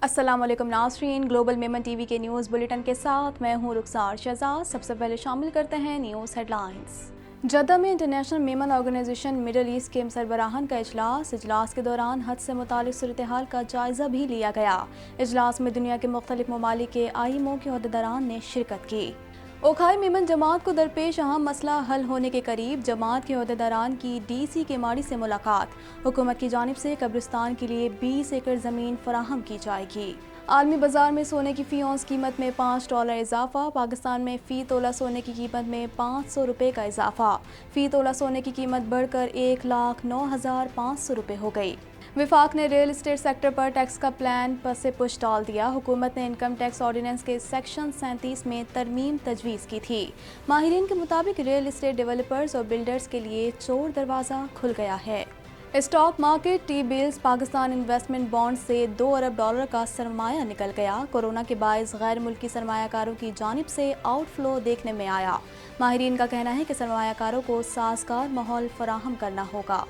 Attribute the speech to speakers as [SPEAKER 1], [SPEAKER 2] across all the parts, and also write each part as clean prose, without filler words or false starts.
[SPEAKER 1] अस्सलाम वालेकुम नाज़रीन, ग्लोबल मेमन टीवी के न्यूज़ बुलेटिन के साथ मैं हूं रुखसार शहजाद। सबसे पहले शामिल करते हैं न्यूज़ हेडलाइंस। जद्दा में international Memon organisation middle east के सरबराहान का इजलास के दौरान हज से मुतालिक सूरत हाल का जायजा भी लिया गया। इजलास में दुनिया के मुख्तलिफ ममालिक के आईएमओ के अहदेदारान ने शिरकत की। ओखाई मेमन जमात को दरपेश अहम मसला हल होने के करीब, जमात के अहदेदारान की DC के माड़ी से मुलाकात। हुकूमत की जानिब से कब्रिस्तान के लिए 20 एकड़ ज़मीन फराहम की जाएगी। आलमी बाजार में सोने की फ़ी औंस कीमत में $5 इजाफा। पाकिस्तान में फ़ी तोला सोने की कीमत में 500 रुपये का इजाफा। फ़ी तोला सोने की कीमत बढ़कर 1,09,500 रुपये हो गई। विफाक ने रियल एस्टेट सेक्टर पर टैक्स का प्लान पर से पुश डाल दिया। हुकूमत ने इनकम टैक्स ऑर्डिनेंस के सेक्शन 37 में तरमीम तजवीज़ की थी। माहिरीन के मुताबिक रियल एस्टेट डेवलपर्स और बिल्डर्स के लिए चोर दरवाज़ा खुल गया है। Stock market T bills Pakistan investment bond से $2 अरब का सरमाया निकल गया। कोरोना के बायस गैर मुल्की सरमायाकारों की जानिब से आउटफ्लो देखने में आया। माहिरीन का कहना है कि सरमायाकारों को साजगार माहौल फराहम करना होगा।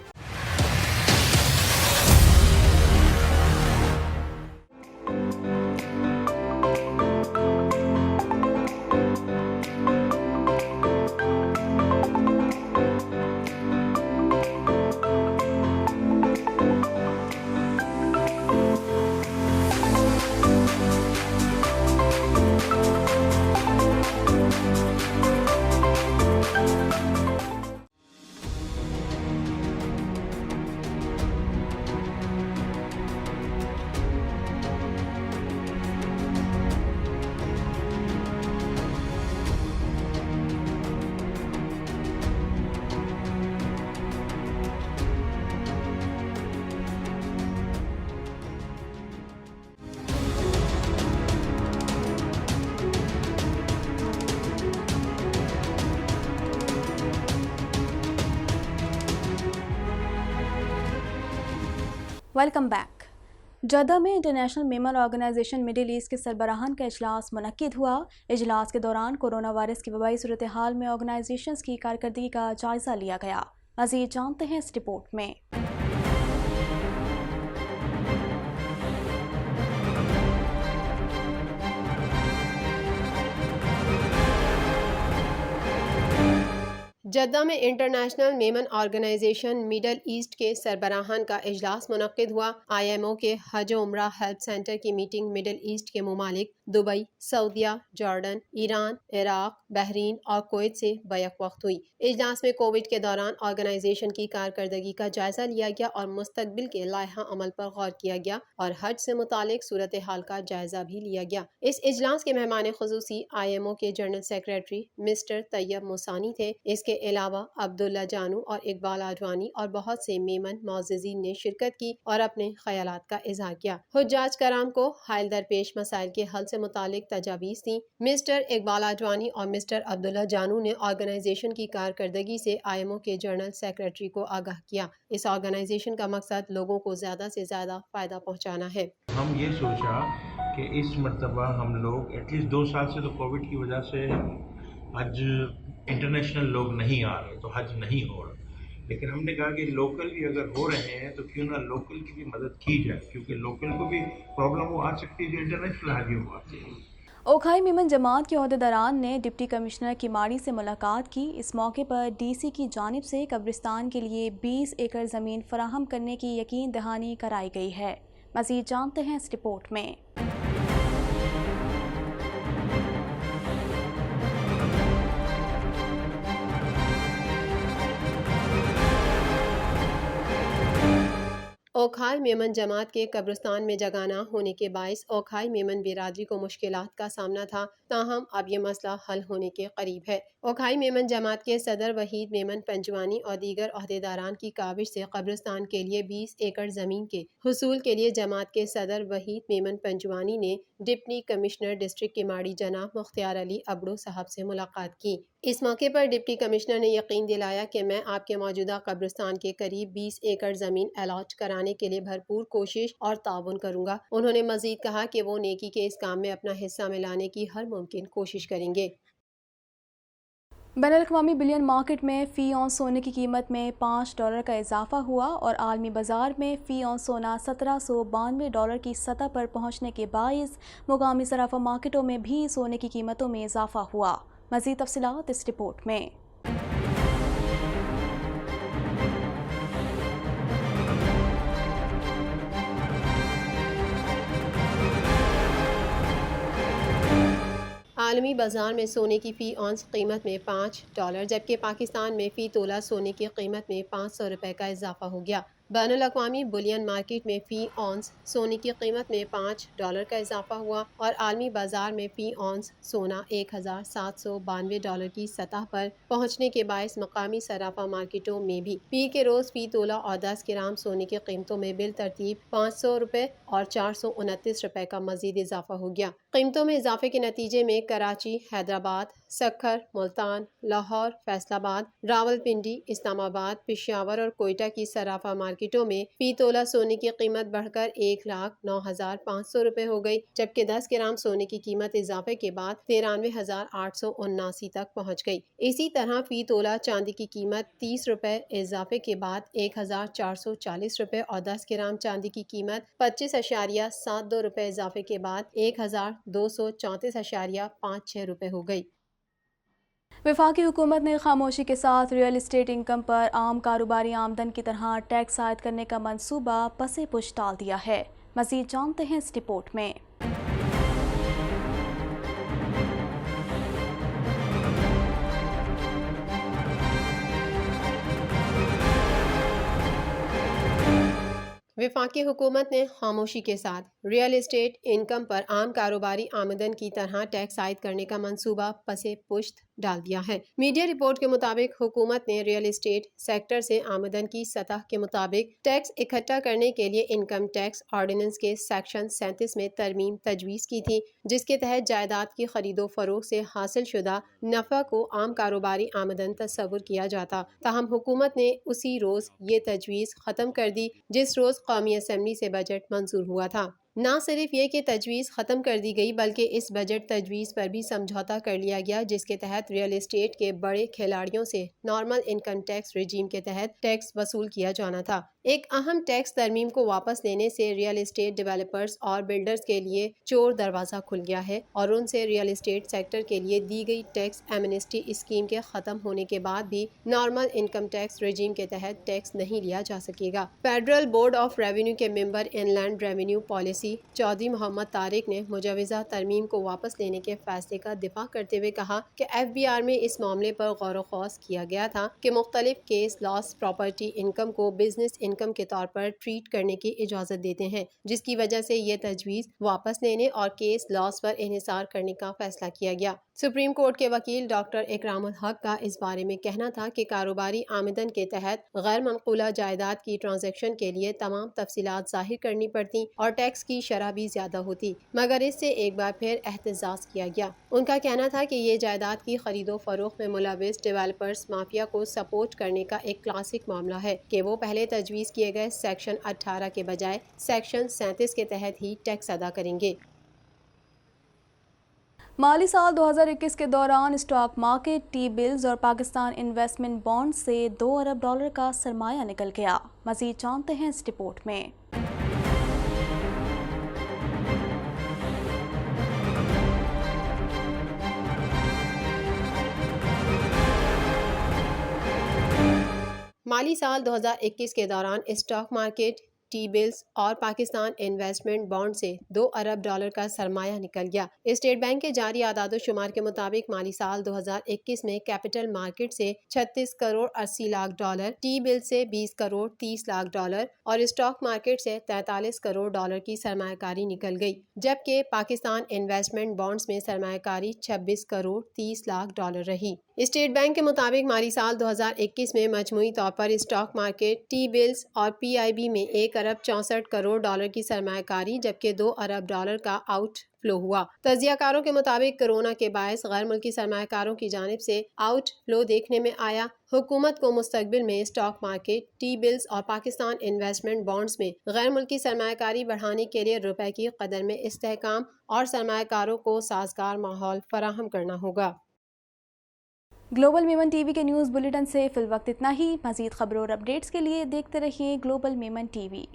[SPEAKER 1] Welcome back. जद्दा में international Memon organisation middle east के सरबराहान का इजलास मुनक्किद हुआ। इजलास के दौरान कोरोना वायरस की वबाई सूरत हाल में ऑर्गेनाइजेशंस की कारकर्दगी का जायजा लिया गया। मज़ीद जानते हैं इस रिपोर्ट में।
[SPEAKER 2] जद्दा में international Memon organisation middle east के सरबराहान का इजलास मुनक्किद हुआ। IMO के हज उम्रा हेल्प सेंटर की मीटिंग मिडल ईस्ट के ममालिक दुबई, सऊदिया, जॉर्डन, ईरान, इराक, बहरीन और कुवैत से बैक वक्त हुई। इजलास में कोविड के दौरान ऑर्गेनाइजेशन की कारकर्दगी का जायजा लिया गया और मुस्तकबिल के लाइहा अमल पर गौर किया गया और हज से मुतालिक सूरत हाल का जायजा भी लिया गया। इस इजलास के मेहमान खुसूसी IMO के general secretary mister Tayyab Musani थे। इसके अलावा अब्दुल्ला जानू और इकबाल आडवाणी और बहुत से मेमन मोअज़्ज़िज़ीन ने शिरकत की और अपने ख्यालात का इजहार किया। हुज्जाज कराम को हाल दरपेश मसाइल के हल से मुतालिक तजावीज़ दी। मिस्टर इकबाल आडवाणी और मिस्टर अब्दुल्ला जानू ने ऑर्गेनाइजेशन की कारकर्दगी से IMO के जनरल सेक्रेटरी को आगाह किया। इस ऑर्गेनाइजेशन का मकसद लोगों को ज़्यादा से ज़्यादा फ़ायदा पहुँचाना है।
[SPEAKER 3] हम ये सोचा कि इस मरतबा हम लोग एटलीस्ट 2 साल से तो कोविड की वजह से हज इंटरनेशनल लोग नहीं आ रहे, तो हज नहीं हो रहा। लेकिन हमने कहा कि लोकल भी अगर हो रहे हैं तो क्यों ना लोकल की भी मदद की जाए, क्योंकि लोकल को भी प्रॉब्लम वो आ सकती है जो इंटरनेशनल हाजियों को आती है।
[SPEAKER 1] ओखाई मेमन जमात के अहदेदारान ने डिप्टी कमिश्नर की माड़ी से मुलाकात की। इस मौके पर DC की जानिब से कब्रिस्तान के लिए 20 एकड़ ज़मीन फराहम करने की यकीन दहानी कराई गई है। मज़ीद जानते हैं इस रिपोर्ट में।
[SPEAKER 2] ओखाई मेमन जमात के कब्रिस्तान में जगह न होने के बायस ओखाई मेमन बिरादरी को मुश्किलात का सामना था, ताहम अब ये मसला हल होने के करीब है। ओखाई मेमन जमात के सदर वहीद मेमन पंजवानी और दीगर अहदेदारान की काविश से कब्रिस्तान के लिए 20 एकड़ ज़मीन के हुसूल के लिए जमात के सदर वहीद मेमन पंजवानी ने डिप्टी कमिश्नर डिस्ट्रिक्ट किमाड़ी जनाब मुख्तियार अली अबड़ू साहब से मुलाकात की। इस मौके पर डिप्टी कमिश्नर ने यकीन दिलाया कि मैं आपके मौजूदा कब्रिस्तान के करीब 20 एकड़ ज़मीन अलॉट कराने के लिए भरपूर कोशिश और ताउन करूंगा। उन्होंने मजीद कहा कि वो नेकी के इस काम में अपना हिस्सा मिलाने की हर मुमकिन कोशिश करेंगे।
[SPEAKER 1] बैनुल-अक़वामी बिलियन मार्केट में फ़ी औंस सोने की कीमत में $5 का इजाफा हुआ और आलमी बाजार में फ़ी औंस सोना $1792 की सतह पर पहुंचने के बाइस मुकामी सराफा मार्केटों में भी सोने की कीमतों में इजाफा हुआ। मज़ीद तफ़सीलात इस रिपोर्ट में।
[SPEAKER 2] आलमी बाजार में सोने की फ़ी औंस कीमत में $5 जबकि पाकिस्तान में फ़ी तोला सोने की कीमत में ₹500 का इजाफा हो गया। बैनुल-अक़वामी बुलियन मार्केट में फ़ी औंस सोने की कीमत में $5 का इजाफा हुआ और आलमी बाजार में फ़ी औंस सोना $1792 की सतह पर पहुंचने के बायस मकामी सराफा मार्केटों में भी पीर के रोज़ फ़ी तोला और 10 ग्राम सोने की कीमतों में बिल तरतीब ₹500 और ₹429 का मजीद इजाफा हो गया। कीमतों में इजाफे के नतीजे में कराची, हैदराबाद, सक्खर, मुल्तान, लाहौर, फैसलाबाद, रावलपिंडी, इस्लामाबाद, पेशावर और कोयटा की सराफा मार्केटों में फ़ी तोला सोने की कीमत बढ़कर $1,09,500 हो गई, जबकि 10 ग्राम सोने की कीमत इजाफे के बाद $93,879 तक पहुँच गई। इसी तरह फ़ी तोला चांदी की कीमत ₹30 इजाफे के बाद $1,440 और 10 ग्राम चांदी की कीमत ₹25.72 इजाफे के बाद $1,234.56 हो गई।
[SPEAKER 1] वफाकी हुकूमत ने खामोशी के साथ रियल इस्टेट इनकम पर आम कारोबारी आमदन की तरह टैक्स आयद करने का मंसूबा पसे पुश डाल दिया है। मज़ीद जानते हैं इस रिपोर्ट में।
[SPEAKER 2] वफाकी हुकूमत ने खामोशी के साथ रियल इस्टेट इनकम पर आम कारोबारी आमदन की तरह टैक्स आयद करने का मंसूबा पसे पुश्त डाल दिया है। मीडिया रिपोर्ट के मुताबिक हुकूमत ने रियल इस्टेट सेक्टर से आमदन की सतह के मुताबिक टैक्स इकट्ठा करने के लिए इनकम टैक्स ऑर्डिनेंस के सेक्शन 37 में तरमीम तजवीज़ की थी, जिसके तहत जायदाद की खरीदो फरोख्त से हासिल शुदा नफ़ा को आम कारोबारी आमदन तस्वुर किया जाता। ताहम हुकूमत ने उसी रोज़ ये तजवीज़ ख़त्म कर दी जिस रोज़ कौमी असम्बली से बजट मंजूर हुआ था। न सिर्फ ये कि तजवीज़ ख़त्म कर दी गई बल्कि इस बजट तजवीज़ पर भी समझौता कर लिया गया, जिसके तहत रियल इस्टेट के बड़े खिलाड़ियों से नॉर्मल इनकम टैक्स रजीम के तहत टैक्स वसूल किया जाना था। एक अहम टैक्स तरमीम को वापस लेने से रियल इस्टेट डेवलपर्स और बिल्डर्स के लिए चोर दरवाज़ा खुल गया है और उनसे रियल इस्टेट सेक्टर के लिए दी गई टैक्स एमनेस्टी स्कीम के ख़त्म होने के बाद भी नॉर्मल इनकम टैक्स रजीम के तहत टैक्स नहीं लिया जा सकेगा। फेडरल बोर्ड ऑफ रेवेन्यू के member inland revenue policy Chaudhry Mohammad Tariq ने मुजवज़ा तरमीम को वापस लेने के फैसले का दिफा करते हुए कहा कि FBR में इस मामले पर गौर व खौस किया गया था कि मुख्तलिफ केस लॉस प्रॉपर्टी इनकम को बिजनेस इनकम के तौर पर ट्रीट करने की इजाज़त देते हैं, जिसकी वजह से ये तजवीज़ वापस लेने और केस लॉस पर इन्हिसार करने का फैसला किया गया। सुप्रीम कोर्ट के वकील डॉक्टर इकरामुल हक का इस बारे में कहना था कि कारोबारी आमदन के तहत गैर मनकूला जायदाद की ट्रांजैक्शन के लिए तमाम तफसीलात जाहिर करनी पड़ती और टैक्स की शरह भी ज्यादा होती, मगर इससे एक बार फिर एहतजाज किया गया। उनका कहना था कि ये जायदाद की खरीदो फरोख्त में मुलविस डेवलपर्स माफिया को सपोर्ट करने का एक क्लासिक मामला है कि वो पहले तजवीज़ किए गए सेक्शन 18 के बजाय सेक्शन 37 के तहत ही टैक्स अदा करेंगे।
[SPEAKER 1] माली साल 2021 के दौरान स्टॉक मार्केट, टी बिल्स और पाकिस्तान इन्वेस्टमेंट बॉन्ड से $2 अरब का सरमाया निकल गया। मज़ीद जानते हैं इस रिपोर्ट में।
[SPEAKER 2] माली साल 2021 के दौरान स्टॉक मार्केट, टी बिल्स और पाकिस्तान इन्वेस्टमेंट बॉन्ड से $2 अरब का सरमाया निकल गया। स्टेट बैंक के जारी आदाद शुमार के मुताबिक माली साल 2021 में कैपिटल मार्केट से $36 करोड़ 80 लाख, टी बिल से $20 करोड़ 30 लाख और स्टॉक मार्केट से $43 करोड़ की सरमायाकारी निकल गई, जबकि पाकिस्तान इन्वेस्टमेंट बॉन्ड्स में सरमायाकारी $26 करोड़ 30 लाख रही। स्टेट बैंक के मुताबिक माली साल 2021 में मजमूई तौर पर स्टॉक मार्केट, टी बिल्स और PIB में $1 अरब 64 करोड़ की सरमायाकारी जबकि $2 अरब का आउट फ्लो हुआ। तजियाकारों के मुताबिक कोरोना के बायस गैर मुल्की सरमायाकारों की जानिब से आउट फ्लो देखने में आया। हुकूमत को मुस्तकबिल में स्टॉक मार्केट, टी बिल्स और पाकिस्तान इन्वेस्टमेंट बॉन्ड्स में गैर मुल्की सरमायाकारी बढ़ाने के लिए रुपए की कदर में इस्तेहकाम और सरमायाकारों को साजगार माहौल फराहम करना होगा।
[SPEAKER 1] ग्लोबल मेमन टीवी के न्यूज़ बुलेटिन से फिल वक्त इतना ही। मज़ीद खबरों और अपडेट्स के लिए देखते रहिए ग्लोबल मेमन टीवी।